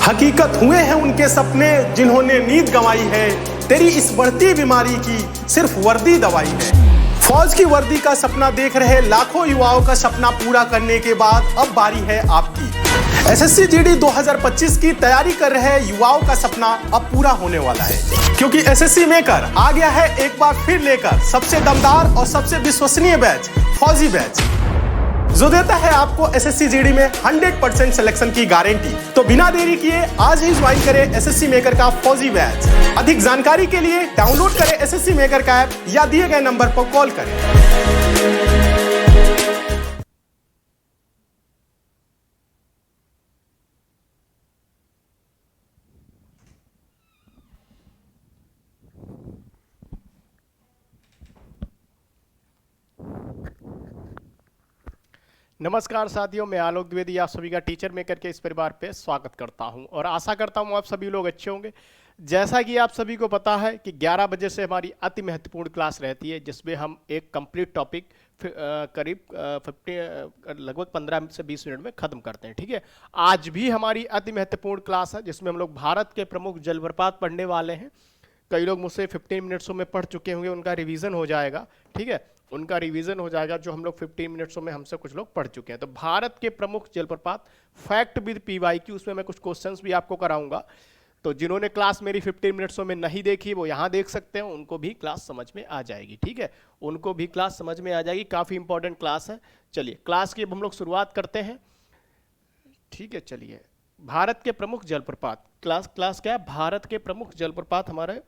हकीकत हुए हैं उनके सपने जिन्होंने नींद गंवाई है। तेरी इस बढ़ती बीमारी की सिर्फ वर्दी दवाई है। फौज की वर्दी का सपना देख रहे लाखों युवाओं का सपना पूरा करने के बाद अब बारी है आपकी। एसएससी जीडी 2025 की तैयारी कर रहे युवाओं का सपना अब पूरा होने वाला है, क्योंकि एसएससी मेकर आ गया है एक बार फिर लेकर सबसे दमदार और सबसे विश्वसनीय बैच, फौजी बैच, जो देता है आपको एसएससी जीडी में 100% सिलेक्शन की गारंटी। तो बिना देरी किए आज ही ज्वाइन करें एसएससी मेकर का फौजी बैच। अधिक जानकारी के लिए डाउनलोड करें एसएससी मेकर का ऐप या दिए गए नंबर पर कॉल करें। नमस्कार साथियों, मैं आलोक द्विवेदी आप सभी का टीचर मेकर के इस परिवार पे स्वागत करता हूं और आशा करता हूं आप सभी लोग अच्छे होंगे। जैसा कि आप सभी को पता है कि 11 बजे से हमारी अति महत्वपूर्ण क्लास रहती है, जिसमें हम एक कंप्लीट टॉपिक करीब लगभग 15 से 20 मिनट में ख़त्म करते हैं। ठीक है, आज भी हमारी अति महत्वपूर्ण क्लास है जिसमें हम लोग भारत के प्रमुख जलप्रपात पढ़ने वाले हैं। कई लोग मुझसे 15 मिनट्सों में पढ़ चुके होंगे, उनका रिवीजन हो जाएगा। ठीक है, उनका रिवीजन हो जाएगा जो हम लोग 15 मिनट्सों में हमसे कुछ लोग पढ़ चुके हैं। तो भारत के प्रमुख जलप्रपात फैक्ट विद पीवाईक्यू, उसमें मैं कुछ क्वेश्चंस भी आपको कराऊंगा। तो जिन्होंने क्लास मेरी 15 मिनट्सों में नहीं देखी वो यहाँ देख सकते हैं, उनको भी क्लास समझ में आ जाएगी। ठीक है, उनको भी क्लास समझ में आ जाएगी, काफ़ी इंपॉर्टेंट क्लास है। चलिए क्लास की अब हम लोग शुरुआत करते हैं। ठीक है, चलिए भारत के प्रमुख जलप्रपात क्लास क्या है? भारत के प्रमुख जलप्रपात हमारे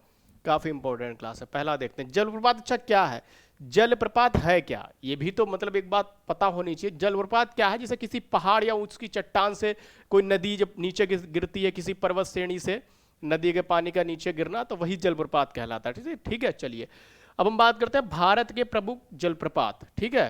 काफ़ी इंपॉर्टेंट क्लास है। पहला देखते हैं जलप्रपात। अच्छा क्या है जलप्रपात? है क्या, ये भी तो मतलब एक बात पता होनी चाहिए। जलप्रपात क्या है? जैसे किसी पहाड़ या उसकी चट्टान से कोई नदी जब नीचे गिरती है, किसी पर्वत श्रेणी से नदी के पानी का नीचे गिरना, तो वही जलप्रपात कहलाता है। ठीक है, चलिए अब हम बात करते हैं भारत के प्रमुख जलप्रपात। ठीक है,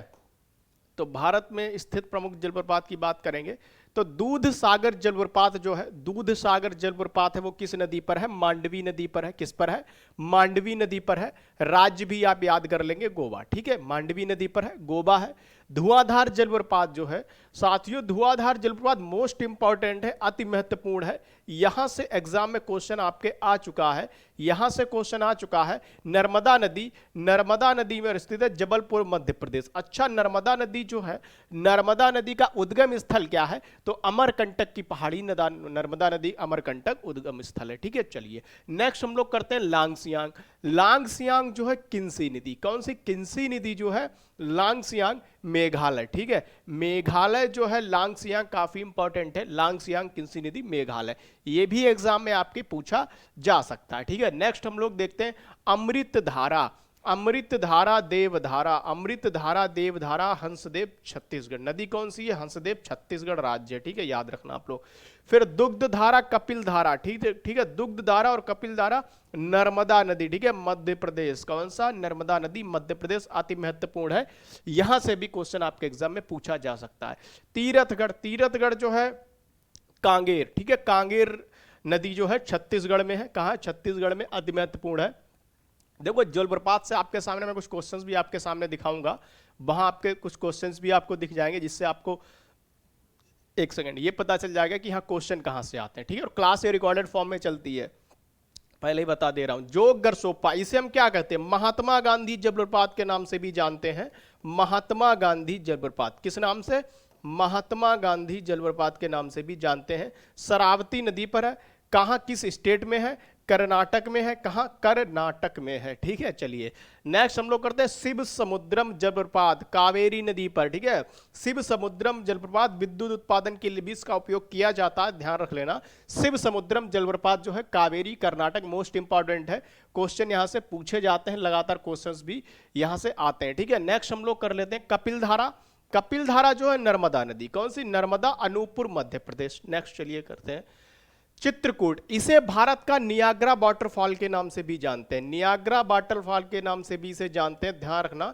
तो भारत में स्थित प्रमुख जलप्रपात की बात करेंगे तो दूध सागर जलप्रपात जो है, दूध सागर जलप्रपात है, वो किस नदी पर है? मांडवी नदी पर है। किस पर है? मांडवी नदी पर है। राज्य भी आप याद कर लेंगे गोवा। ठीक है, मांडवी नदी पर है, गोवा है। धुआंधार जलप्रपात जो है साथियों, धुआंधार जलप्रपात मोस्ट इंपॉर्टेंट है, अति महत्वपूर्ण है। यहां से एग्जाम में क्वेश्चन आपके आ चुका है, यहां से क्वेश्चन आ चुका है। नर्मदा नदी, नर्मदा नदी में स्थित है, जबलपुर मध्य प्रदेश। अच्छा, नर्मदा नदी जो है, नर्मदा नदी का उद्गम स्थल क्या है? तो अमरकंटक की पहाड़ी नर्मदा नदी अमरकंटक उद्गम स्थल है। ठीक है, चलिए नेक्स्ट हम लोग करते हैं लांगसियांग। लांगसियांग जो है किन्सी नदी, कौन सी? किन्सी नदी जो है लांगसियांग, मेघालय। ठीक है, मेघालय जो है लांगसियांग काफी इंपॉर्टेंट है। लांगसियांग किन्सी नदी मेघालय, ये भी एग्जाम में आपके पूछा जा सकता है। ठीक है, नेक्स्ट हम लोग देखते हैं अमृत धारा। अमृत धारा देवधारा, अमृत धारा देवधारा हंसदेव छत्तीसगढ़। नदी कौन सी है? हंसदेव छत्तीसगढ़ राज्य। ठीक है, याद रखना आप लोग। फिर दुग्ध धारा कपिल धारा। ठीक है, दुग्ध धारा और कपिल धारा नर्मदा नदी। ठीक है, मध्य प्रदेश। कौन सा? नर्मदा नदी मध्य प्रदेश, अति महत्वपूर्ण है, यहां से भी क्वेश्चन आपके एग्जाम में पूछा जा सकता है। तीरथगढ़, तीरथगढ़ जो है कांगेर। ठीक है, कांगेर नदी जो है छत्तीसगढ़ में है। कहां? छत्तीसगढ़ में, अति महत्वपूर्ण है। देखो जलप्रपात से आपके सामने मैं कुछ क्वेश्चंस भी आपके सामने दिखाऊंगा, वहां आपके कुछ क्वेश्चंस भी आपको दिख जाएंगे, जिससे आपको एक सेकंड ये पता चल जाएगा कि हाँ क्वेश्चन कहां से आते हैं। ठीक है, और क्लास ये रिकॉर्डेड फॉर्म में चलती है, पहले ही बता दे रहा हूं। जोग गरसोपा, इसे हम क्या कहते हैं? महात्मा गांधी जलप्रपात के नाम से भी जानते हैं। महात्मा गांधी जलप्रपात किस नाम से? महात्मा गांधी जलप्रपात के नाम से भी जानते हैं। शरावती नदी पर है। कहां, किस स्टेट में है? कर्नाटक में है। कहां? कर्नाटक में है। ठीक है, चलिए नेक्स्ट हम लोग करते हैं शिव समुद्रम जलप्रपात, कावेरी नदी पर। ठीक है, शिव समुद्रम जलप्रपात विद्युत उत्पादन के लिए भी इसका उपयोग किया जाता है, ध्यान रख लेना। शिव समुद्रम जलप्रपात जो है कावेरी, कर्नाटक, मोस्ट इंपॉर्टेंट है, क्वेश्चन यहां से पूछे जाते हैं, लगातार क्वेश्चंस भी यहां से आते हैं। ठीक है, नेक्स्ट हम लोग कर लेते हैं कपिल धारा। कपिल धारा जो है नर्मदा नदी, कौन सी? नर्मदा, अनूपपुर मध्य प्रदेश। नेक्स्ट चलिए करते हैं चित्रकूट, इसे भारत का नियाग्रा वाटरफॉल के नाम से भी जानते हैं। नियाग्रा वाटरफॉल के नाम से भी इसे जानते हैं, ध्यान रखना,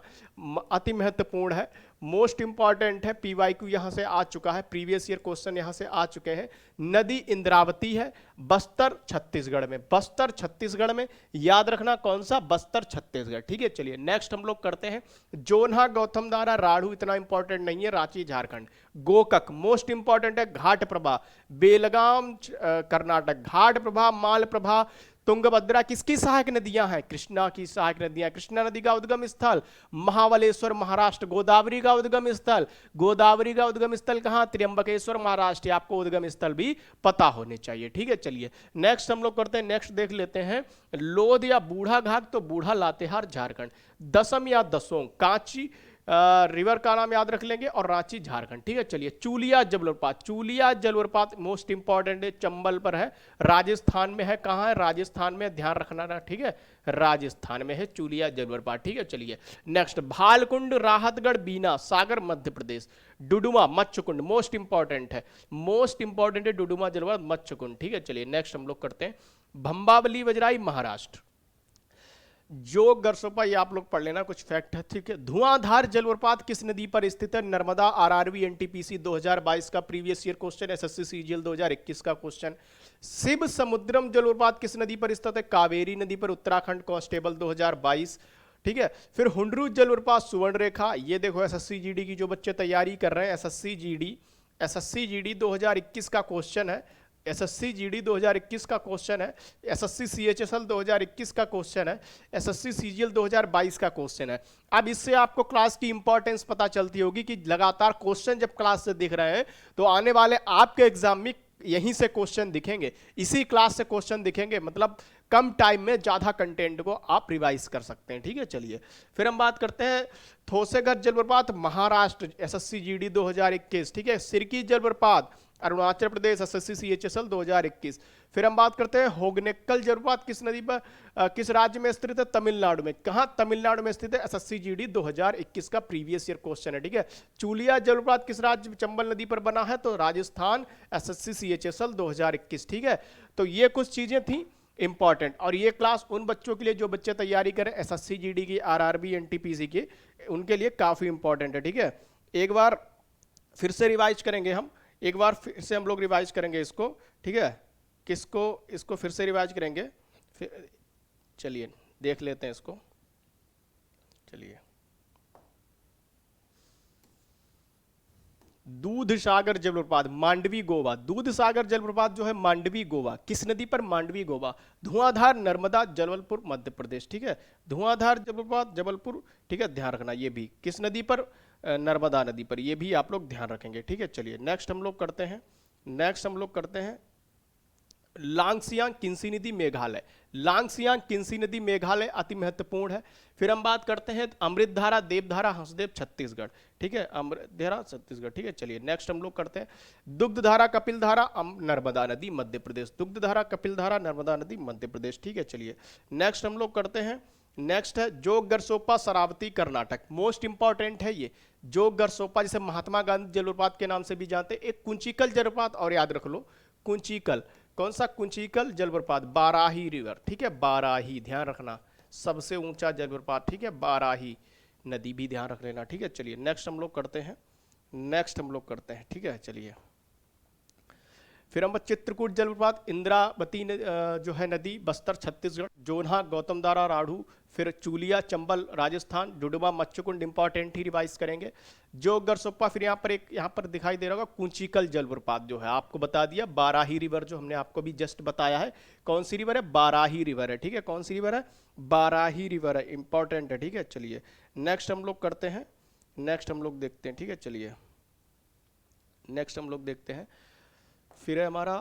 अति महत्वपूर्ण है। मोस्ट इंपॉर्टेंट है, पीवाईक्यू यहां से आ चुका है, प्रीवियस ईयर क्वेश्चन यहां से आ चुके हैं। नदी इंद्रावती है, बस्तर छत्तीसगढ़ में, बस्तर छत्तीसगढ़ में, याद रखना कौन सा, बस्तर छत्तीसगढ़। ठीक है, चलिए नेक्स्ट हम लोग करते हैं जोन्हा गौतमधारा राढ़ू, इतना इंपॉर्टेंट नहीं है, रांची झारखंड। गोकक मोस्ट इंपॉर्टेंट है, घाट प्रभा बेलगाम कर्नाटक, घाट प्रभा मालप्रभा तुंगभद्रा किसकी सहायक नदियां हैं, कृष्णा की सहायक नदियां, कृष्णा नदी का उद्गम स्थल महाबलेश्वर महाराष्ट्र, गोदावरी का उद्गम स्थल, गोदावरी का उद्गम स्थल कहां, त्र्यंबकेश्वर महाराष्ट्र, आपको उद्गम स्थल भी पता होने चाहिए। ठीक है, चलिए नेक्स्ट हम लोग करते हैं, नेक्स्ट देख लेते हैं लोध या बूढ़ा घाट, तो बूढ़ा लातेहार झारखंड, दसम या दसों कांची रिवर का नाम याद रख लेंगे, और रांची झारखंड। ठीक है, चलिए चूलिया जलप्रपात, चूलिया जलप्रपात मोस्ट इंपॉर्टेंट है, चंबल पर है, राजस्थान में है, कहां है, राजस्थान में, ध्यान रखना ना। ठीक है, राजस्थान में है चूलिया जलप्रपात। ठीक है, चलिए नेक्स्ट भालकुंड राहतगढ़ बीना सागर मध्य प्रदेश, डुडुमा मत्स्यकुंड मोस्ट इंपॉर्टेंट है, मोस्ट इंपॉर्टेंट है डुडुमा जलप्रपात मत्स्यकुंड। ठीक है, चलिए नेक्स्ट हम लोग करते हैं भंबावली वजराई महाराष्ट्र, जो गरसोपा, ये आप लोग पढ़ लेना, कुछ फैक्ट है। ठीक है, धुआंधार जलप्रपात किस नदी पर स्थित है, नर्मदा, आरआरबी एनटीपीसी 2022 का previous year question, SSC CGL 2021 का क्वेश्चन। शिव समुद्रम जलप्रपात किस नदी पर स्थित है, कावेरी नदी पर, उत्तराखंड कांस्टेबल 2022। ठीक है, फिर हुंडरू जलप्रपात सुवर्ण रेखा, ये देखो एसएससी जीडी की जो बच्चे तैयारी कर रहे हैं, एसएससी जीडी 2021 का क्वेश्चन है, एसएससी जीडी 2021 का क्वेश्चन है, एसएससी सीएचएसएल 2021 का क्वेश्चन है, एसएससी सीजीएल 2022 का क्वेश्चन है। अब इससे आपको क्लास की इंपॉर्टेंस पता चलती होगी कि लगातार क्वेश्चन जब क्लास से दिख रहे हैं तो आने वाले आपके एग्जाम में यहीं से क्वेश्चन दिखेंगे, इसी क्लास से क्वेश्चन दिखेंगे, मतलब कम टाइम में ज्यादा कंटेंट को आप रिवाइज कर सकते हैं। ठीक है, चलिए फिर हम बात करते हैं थोसेघर जलप्रपात महाराष्ट्र, एसएससी जीडी 2021। ठीक है, सिरकी जलप्रपात अरुणाचल प्रदेश, एसएससी सीएचएसएल 2021। फिर हम बात करते हैं होगनेक्कल जलप्रपात किस नदी पर, किस राज्य में स्थित है, तमिलनाडु में, कहां, तमिलनाडु में स्थित है, एसएससी जीडी 2021 का प्रीवियस ईयर क्वेश्चन है। ठीक है, चूलिया जलप्रपात किस राज्य, चंबल नदी पर बना है, तो राजस्थान, एसएससी सीएचएसएल 2021। ठीक है, तो ये कुछ चीजें थी इंपॉर्टेंट, और ये क्लास उन बच्चों के लिए जो बच्चे तैयारी करें एसएससी जीडी की, आरआरबी एनटीपीसी की, उनके लिए काफी इंपॉर्टेंट है। ठीक है, एक बार फिर से रिवाइज करेंगे हम, एक बार फिर से हम लोग रिवाइज करेंगे इसको। ठीक है, किसको, इसको फिर से रिवाइज करेंगे, फिर चलिए देख लेते हैं इसको। चलिए दूध सागर जलप्रपात मांडवी गोवा, दूध सागर जलप्रपात जो है मांडवी गोवा, किस नदी पर, मांडवी गोवा। धुआंधार नर्मदा जबलपुर मध्य प्रदेश। ठीक है, धुआंधार जलप्रपात जबलपुर। ठीक है, ध्यान रखना ये भी किस नदी पर, नर्मदा नदी पर, ये भी आप लोग ध्यान रखेंगे। ठीक है, चलिए नेक्स्ट हम लोग करते हैं लांगसियांग किन्सी नदी मेघालय, लांगसियांग किन्सी नदी मेघालय अति महत्वपूर्ण है। फिर हम बात करते हैं अमृतधारा देवधारा हंसदेव छत्तीसगढ़। ठीक है, अमृतधारा छत्तीसगढ़। ठीक है, चलिए नेक्स्ट हम लोग करते हैं दुग्धधारा कपिलधारा नर्मदा नदी मध्य प्रदेश, दुग्धधारा कपिलधारा नर्मदा नदी मध्य प्रदेश। ठीक है, चलिए नेक्स्ट हम लोग करते हैं, नेक्स्ट है जोग गरसोपा शरावती कर्नाटक, मोस्ट इंपॉर्टेंट है ये जोग गरसोपा, जिसे महात्मा गांधी जलप्रपात के नाम से भी जानते हैं। एक कुंचिकल जलप्रपात और याद रख लो, कुंचिकल, कौन सा, कुंचिकल जलप्रपात, बाराही रिवर। ठीक है, बाराही, ध्यान रखना सबसे ऊंचा जलप्रपात। ठीक है, बाराही नदी भी ध्यान रख लेना। ठीक है, चलिए नेक्स्ट हम लोग करते हैं, ठीक है, चलिए फिर हम चित्रकूट जलप्रपात, इंद्रावती जो है नदी, बस्तर छत्तीसगढ़, जोन्हा गौतमधारा राढ़ू, फिर चूलिया चंबल राजस्थान, डुडुमा मच्छकुंड इंपॉर्टेंट ही रिवाइज करेंगे। जो गरसोप्पा, फिर यहाँ पर दिखाई दे रहा होगा कुंचिकल जलप्रपात जो है, आपको बता दिया बाराही रिवर, जो हमने आपको भी जस्ट बताया है, कौन सी रिवर है, बाराही रिवर है। ठीक है, कौन सी रिवर है, बाराही रिवर है, इंपॉर्टेंट है। ठीक है, चलिए नेक्स्ट हम लोग देखते हैं। ठीक है, चलिए नेक्स्ट हम लोग देखते हैं, फिर है हमारा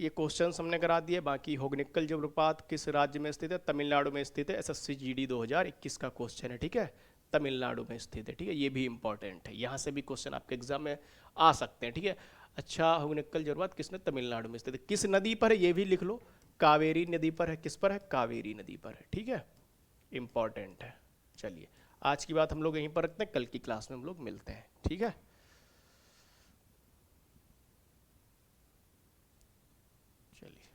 ये क्वेश्चन हमने करा दिए। बाकी होगनेक्कल जलप्रपात किस राज्य में स्थित है, तमिलनाडु में स्थित है, एसएससी जीडी 2021 का क्वेश्चन है। ठीक है, तमिलनाडु में स्थित है। ठीक है, ये भी इंपॉर्टेंट है, यहाँ से भी क्वेश्चन आपके एग्जाम में आ सकते हैं। ठीक है, अच्छा होगनेक्कल जलप्रपात किसने, तमिलनाडु में स्थित है, किस नदी पर है ये भी लिख लो, कावेरी नदी पर है। किस पर है, कावेरी नदी पर है। ठीक है, इंपॉर्टेंट है। चलिए आज की बात हम लोग यहीं पर रखते हैं, कल की क्लास में हम लोग मिलते हैं। ठीक है, चलिए।